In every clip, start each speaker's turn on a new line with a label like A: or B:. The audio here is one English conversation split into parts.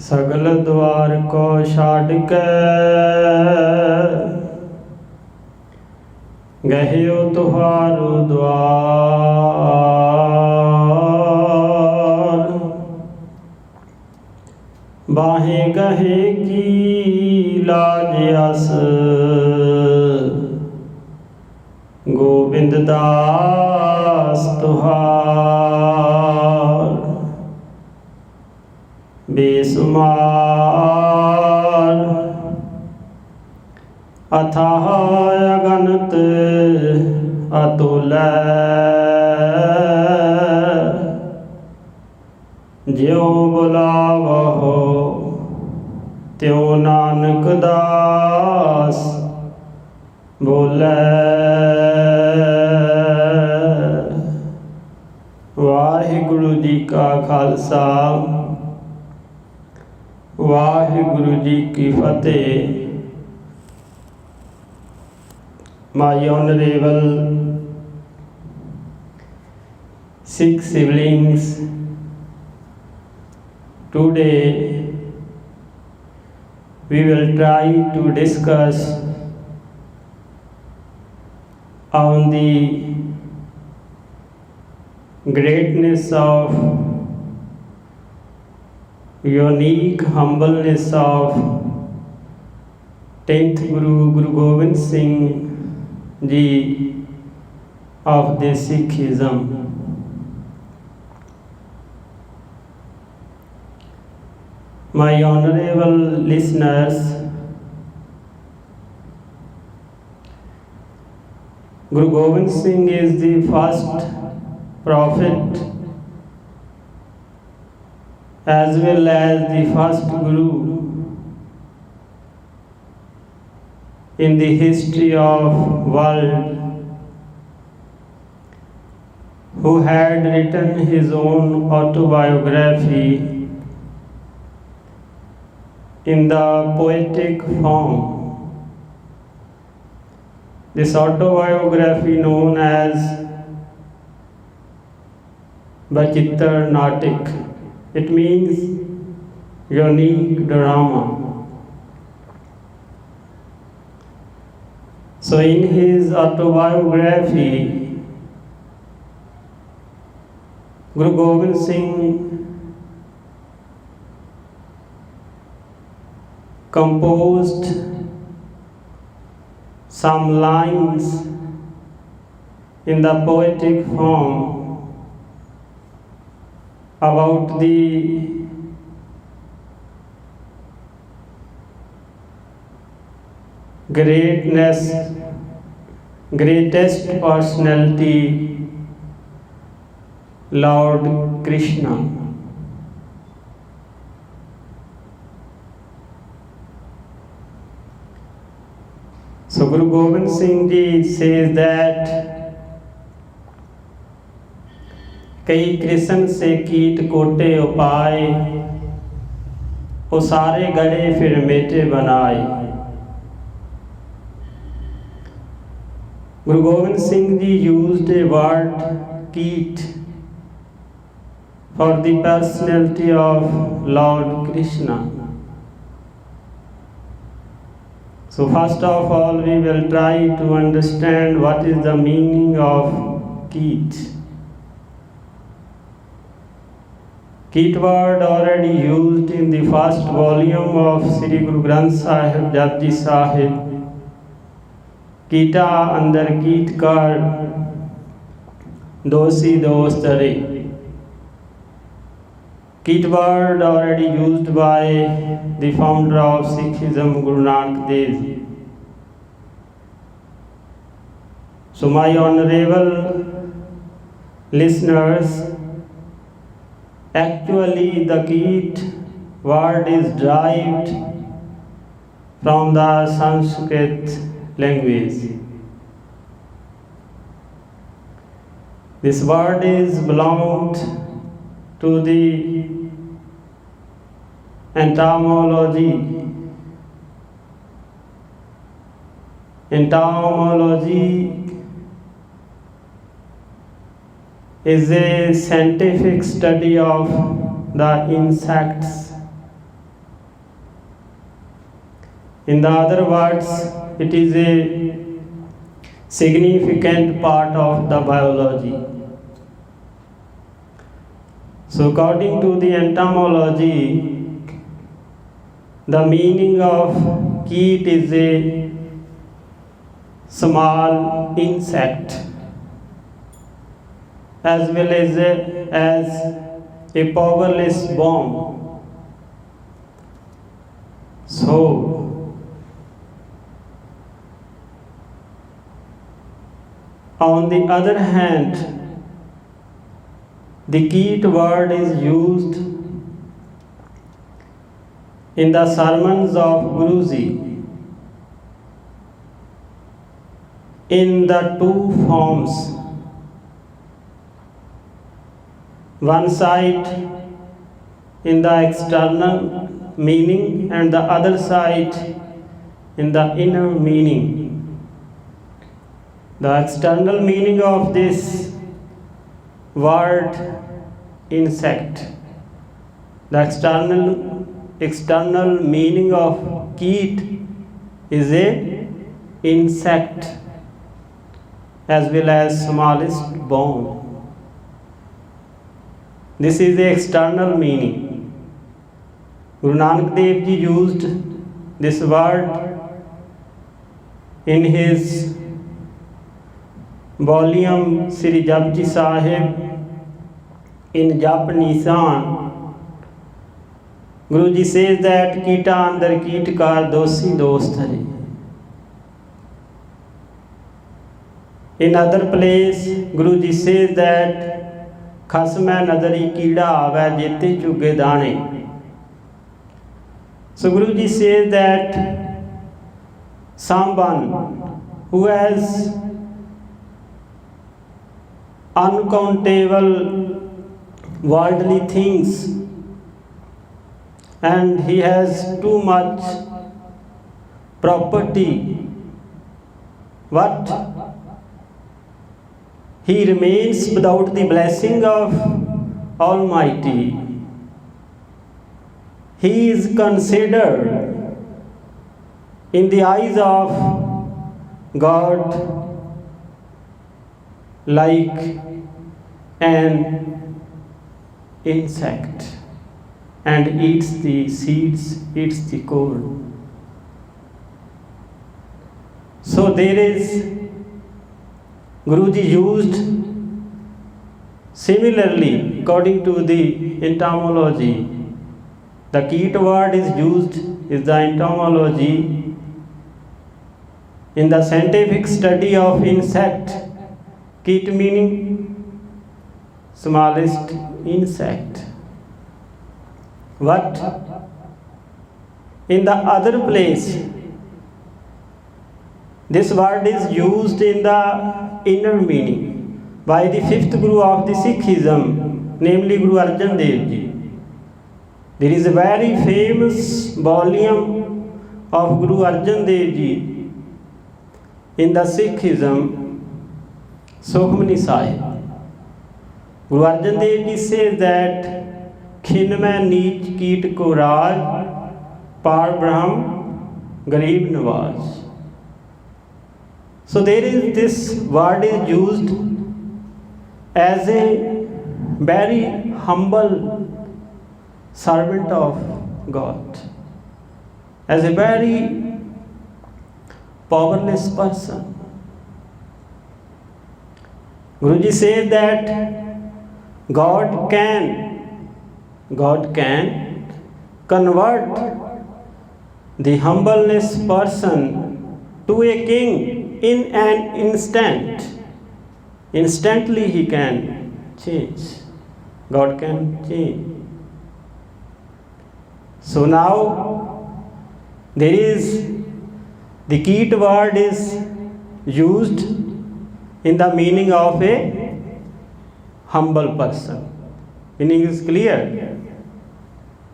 A: सगल द्वार को छाड़ के गहियो तुहारो द्वार। बाहें गहे की लाज अस गोविंद दास तुहार। बेसुमार अथाह अगणित अतुल ज्यों बुलावहो त्यों नानक दास बोले। वाहिगुरु जी का खालसा वाहिगुरु जी की फतेह। My honorable Sikh siblings, today we will try to discuss on the greatness of unique humbleness of 10th Guru, Guru Gobind Singh Ji of the Sikhism. My honorable listeners, Guru Gobind Singh is the first prophet as well as the first Guru in the history of world who had written his own autobiography in the poetic form. This autobiography known as Bachittar Natik. It means unique drama. So in his autobiography, Guru Gobind Singh composed some lines in the poetic form about the greatest personality, Lord Krishna. So Guru Gobind Singh Ji says that कई कृष्ण से कीट कोटे उपाय, वो सारे गड़े फिर मेटे बनाए। Guru Gobind Singh Ji used a word "keet" for the personality of Lord Krishna. So first of all, we will try to understand what is the meaning of "keet." Keet word already used in the first volume of Sri Guru Granth Sahib Japji Sahib. कीटा अंदर कीट कर दोषी दोष तरे. Keet word already used by the founder of Sikhism, Guru Nanak Dev Ji. So my honorable listeners, actually the Keet word is derived from the Sanskrit language. This word is belonged to the entomology. Entomology is a scientific study of the insects In the other words, it is a significant part of the biology. So according to the entomology, the meaning of kit is a small insect as well as a powerless bomb. So on the other hand, the kit word is used in the sermons of Guruji in the two forms. One side in the external meaning and the other side in the inner meaning. The external meaning of this word insect. The external meaning of kit is a insect as well as smallest bone. This is the external meaning. Guru Nanak Dev Ji used this word in his volume Sri Japji Sahib in Jap Nisan. Guruji says that Kita andar Kit kar dosi dost hai. In other place, Guruji says that Khasmai nadari kida ave jete chuge dane. So Guruji says that someone who has uncountable worldly things and he has too much property, but he remains without the blessing of Almighty. He is considered in the eyes of God like an insect and eats the seeds, eats the corn. So there is, Guruji used similarly according to the entomology. The kit word is used is the entomology in the scientific study of insect. Kit meaning smallest insect. But in the other place, this word is used in the inner meaning by the fifth Guru of the Sikhism, namely Guru Arjan Dev Ji. There is a very famous volume of Guru Arjan Dev Ji in the Sikhism, Sukhmani Sahib. Guru Arjan Dev Ji says that Khin mein neech keet ko raaj, par brahm garib nawaz. So there is this word is used as a very humble servant of God, as a very powerless person. Guruji says that God can convert the humbleness person to a king in an instant. Instantly he can change. God can change. So now there is the kit word is used in the meaning of a humble person. Meaning is clear.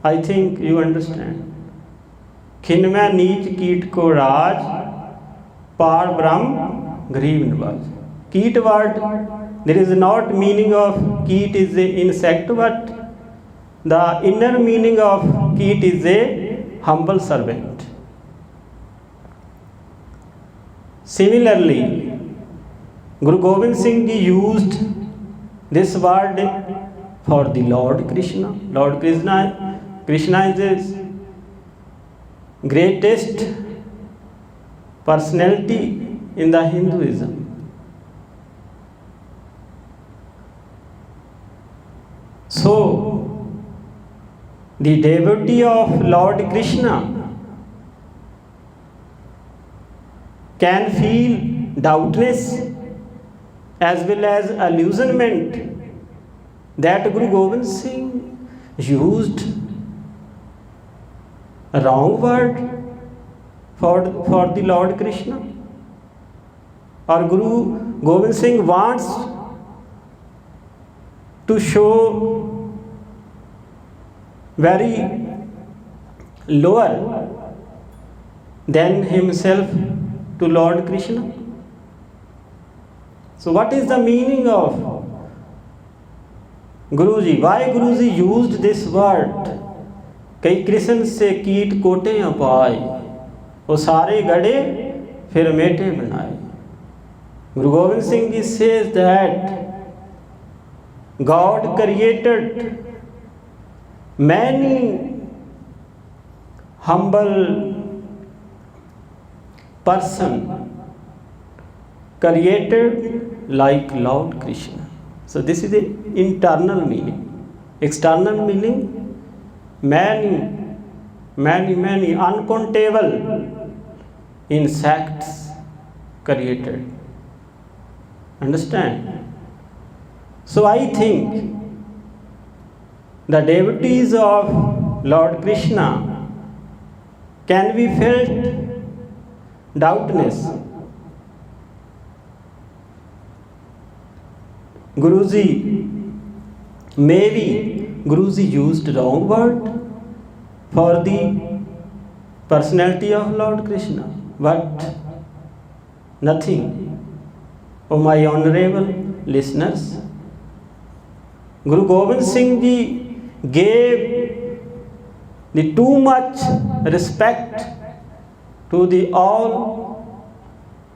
A: I think you understand. Khin mein neech keet ko raaj, par brahm garib nawaz. Keet word, there is not meaning of keet is a insect, but the inner meaning of keet is a humble servant. Similarly, Guru Gobind Singh Ji used this word for the Lord Krishna. Lord Krishna is the greatest personality in the Hinduism. So, the devotee of Lord Krishna can feel doubtless as well as illusionment that Guru Gobind Singh used a wrong word for the Lord Krishna, or Guru Gobind Singh wants to show very lower than himself to Lord Krishna. So what is the meaning of Guruji? Why Guruji used this word? कई कृष्ण से कीट कोटे पाए, वो सारे गड़े फिर मेटे बनाए. Guru Gobind Singh Ji says that God created many humble person created like Lord Krishna. So this is the internal meaning. External meaning, many uncountable insects created. Understand? So I think the devotees of Lord Krishna can be felt doubtness. Maybe Guruji used wrong word for the personality of Lord Krishna, but nothing. Oh my honorable listeners, Guru Gobind Singh Ji gave the too much respect to the all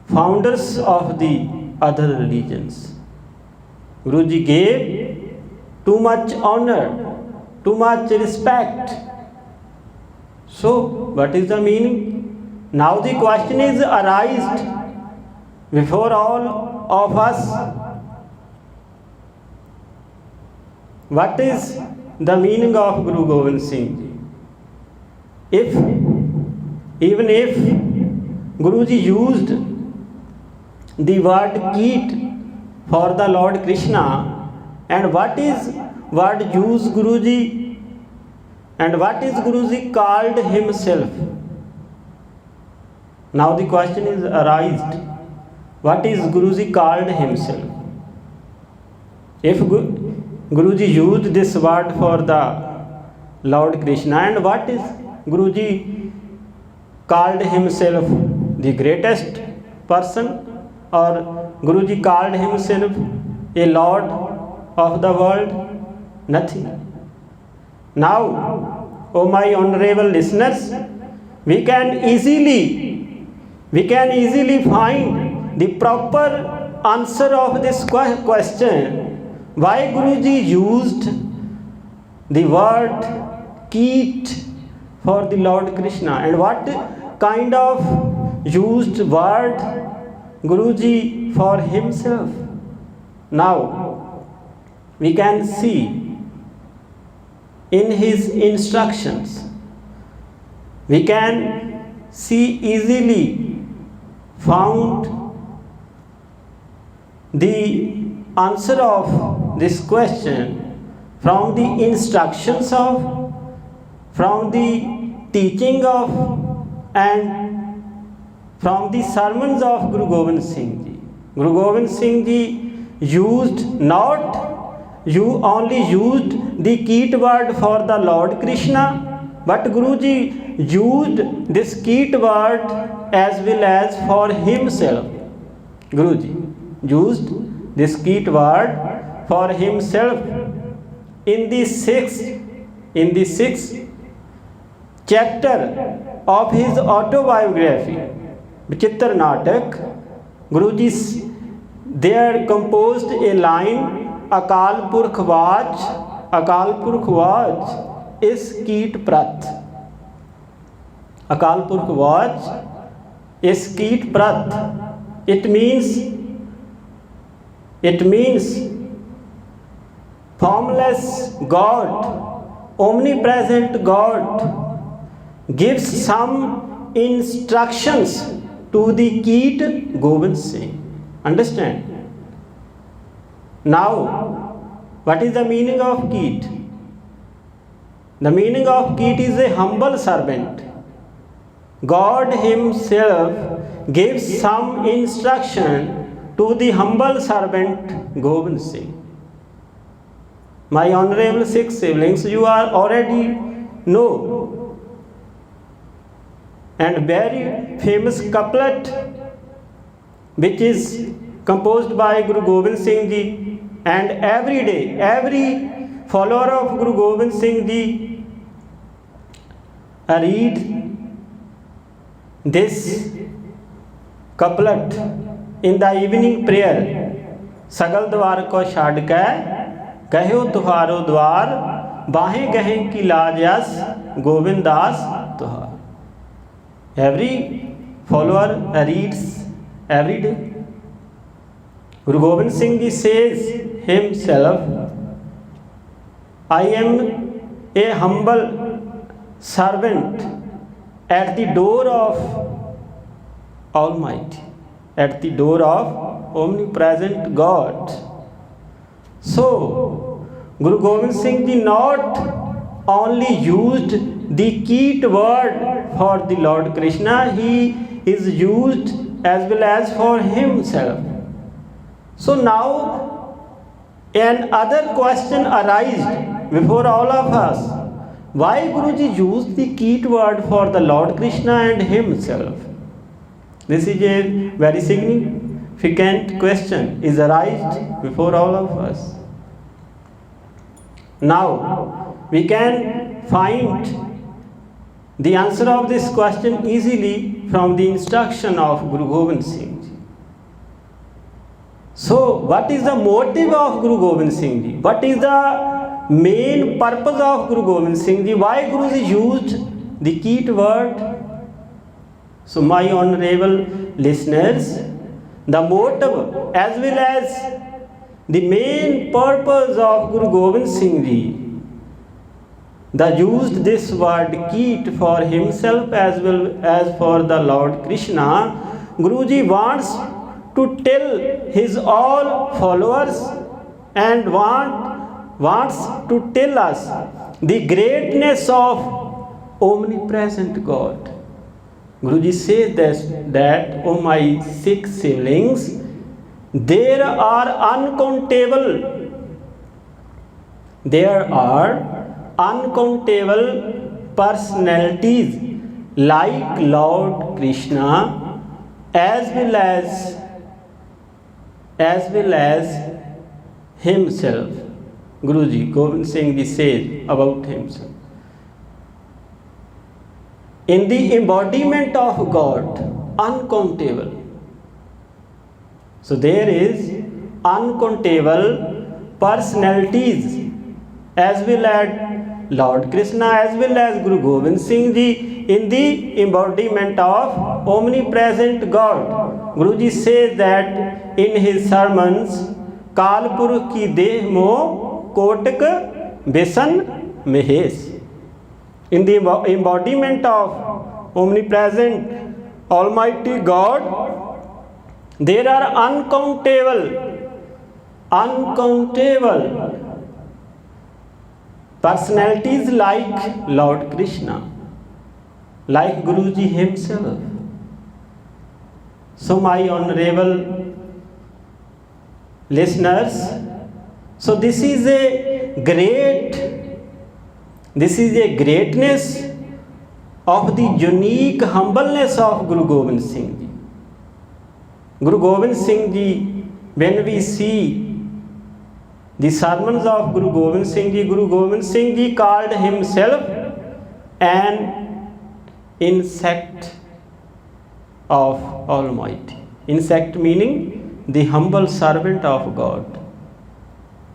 A: founders of the other religions. Guruji gave too much honor, too much respect. So what is the meaning? Now the question is arised before all of us. What is the meaning of Guru Gobind Singh Ji? Even if Guruji used the word Keet for the Lord Krishna, and what is word used Guruji, and what is Guruji called himself? Now the question is arised, what is Guruji called himself? If Guruji used this word for the Lord Krishna, and what is Guruji called himself? The greatest person, or Guruji called himself a Lord of the world? Nothing. Now, oh my honorable listeners, we can easily find the proper answer of this question. Why Guruji used the word Keet for the Lord Krishna, and what kind of used word Guruji for himself? Now we can see in his instructions, we can see easily found the answer of this question from the instructions of, from the teaching of, and from the sermons of Guru Gobind Singh Ji. Guru Gobind Singh Ji only used the Keet word for the Lord Krishna, but Guruji used this Keet word as well as for himself. Guruji used this Keet word for himself in the sixth chapter of his autobiography, Vichitra Natak, Guru Ji, there composed a line, Akal Purkh Vaj, Akal Purkh Vaj is Keet Prat. Akal Purkh Vaj is Keet Prat. It means formless God, omnipresent God gives some instructions to the Keet Gobind Singh. Understand? Now, what is the meaning of Keet? The meaning of Keet is a humble servant. God himself gives some instruction to the humble servant Gobind Singh. My honorable Sikh siblings, you are already know and very famous couplet which is composed by Guru Gobind Singh Ji, and every day every follower of Guru Gobind Singh Ji read this couplet in the evening prayer. सगल द्वार को छाड़ के कहो तुहारो द्वार, बाहें गहें की लाज यस गोविंद दास तुहार. Every follower reads every day. Guru Gobind Singh Ji says himself, I am a humble servant at the door of Almighty, at the door of omnipresent God. So, Guru Gobind Singh Ji not only used the Keet word for the Lord Krishna, he is used as well as for himself. So now another question arises before all of us. Why Guruji used the Keet word for the Lord Krishna and himself? This is a very significant question is arised before all of us. Now we can find the answer of this question easily from the instruction of Guru Gobind Singh Ji. So what is the motive of Guru Gobind Singh Ji? What is the main purpose of Guru Gobind Singh Ji? Why Guruji used the Keet word? So my honorable listeners, the motive as well as the main purpose of Guru Gobind Singh Ji, they used this word Keet for himself as well as for the Lord Krishna. Guruji wants to tell his all followers and wants to tell us the greatness of omnipresent God. Guruji says that, oh my Sikh siblings, there are uncountable personalities like Lord Krishna as well as himself. Guruji Gobind Singh Ji says about himself. In the embodiment of God, uncountable. So there is uncountable personalities as well as Lord Krishna as well as Guru Gobind Singh Ji in the embodiment of omnipresent God. Guruji says that in his sermons, Kalpur ki deh mo kotak besan mehes. In the embodiment of omnipresent Almighty God, there are uncountable personalities like Lord Krishna, like Guruji himself. So my honorable listeners, so this is a greatness of the unique humbleness of Guru Gobind Singh Ji. Guru Gobind Singh Ji, when we see the sermons of Guru Gobind Singh Ji called himself an insect of Almighty. Insect meaning the humble servant of God.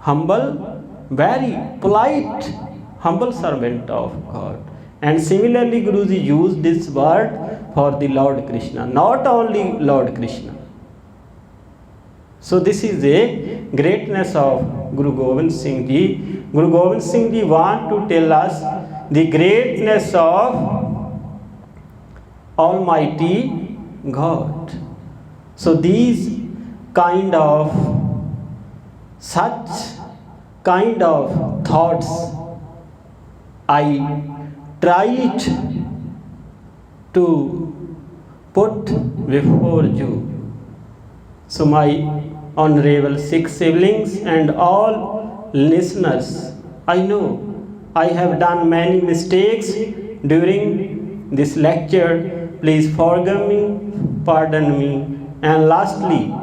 A: Humble, very polite, humble servant of God. And similarly, Guruji used this word for the Lord Krishna, not only Lord Krishna. So this is a greatness of Guru Gobind Singh Ji. Guru Gobind Singh Ji want to tell us the greatness of Almighty God. So these kind of such kind of thoughts I tried to put before you. So my honorable Sikh siblings and all listeners, I know I have done many mistakes during this lecture. Please forgive me, pardon me. And lastly,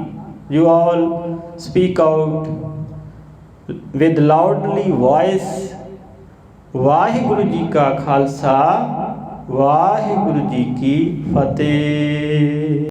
A: you all speak out with loudly voice, Waheguru ji का खालसा, वाहिगुरु जी की फतेह।